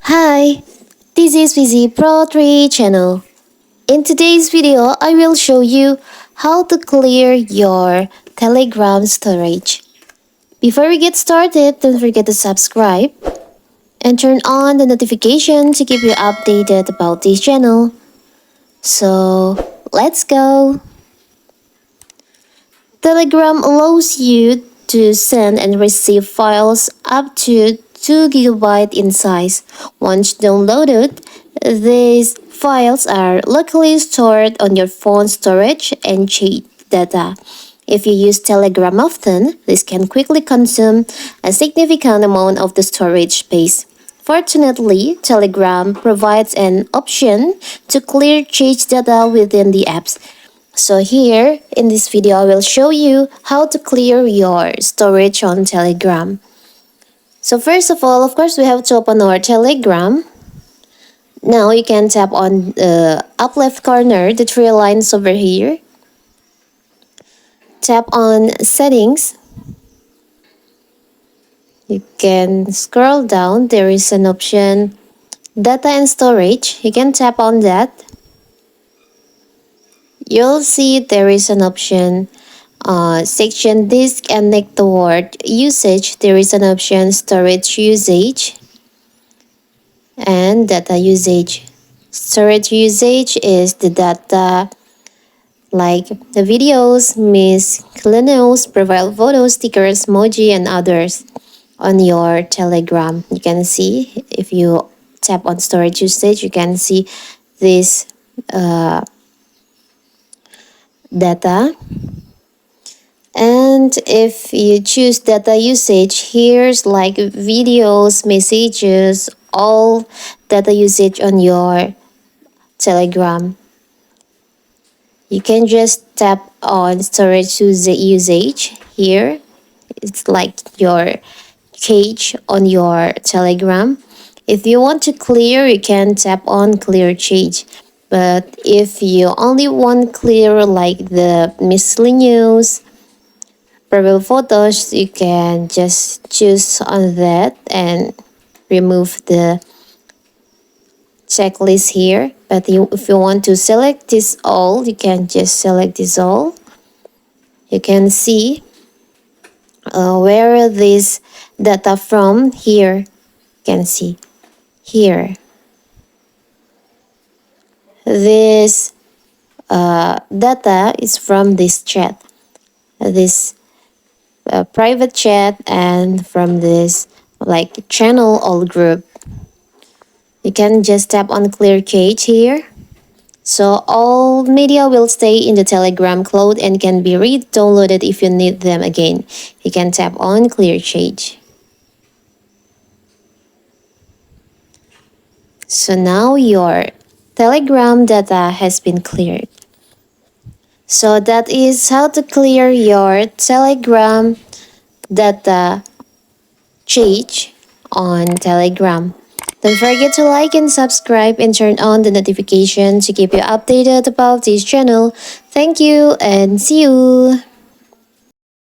Hi, this is Vizi Pro 3 channel. In today's video, I will show you how to clear your Telegram storage. Before we get started, don't forget to subscribe and turn on the notification to keep you updated about this channel. So, let's go! Telegram allows you to send and receive files up to 2 GB in size. Once downloaded, these files are locally stored on your phone storage and cheat data. If you use Telegram often, this can quickly consume a significant amount of the storage space. Fortunately, Telegram provides an option to clear cache data within the apps. So here in this video, I will show you how to clear your storage on Telegram. So first of all, of course, we have to open our Telegram. Now you can tap on the up left corner, the three lines over here. Tap on settings. You can scroll down. There is an option data and storage. You can tap on that. You'll see there is an option section disk and network usage. There is an option storage usage and data usage. Storage usage is the data like the videos, miscellaneous, profile photos, stickers, emoji, and others on your Telegram. You can see if you tap on storage usage, you can see this data. And if you choose data usage, here's like videos, messages, all data usage on your Telegram. You can just tap on storage usage here. It's like your cache on your Telegram. If you want to clear, you can tap on clear cache. But if you only want clear like the miscellaneous profile photos, you can just choose on that and remove the checklist here. But if you want to select this all, you can just select this all. You can see where this data from here. You can see here. This data is from this chat, this private chat, and from this like channel all group. You can just tap on clear cache here. So all media will stay in the Telegram cloud and can be re-downloaded if you need them again. You can tap on clear cache. So now your Telegram data has been cleared. So that is how to clear your Telegram data cache on Telegram. Don't forget to like and subscribe and turn on the notification to keep you updated about this channel. Thank you and see you!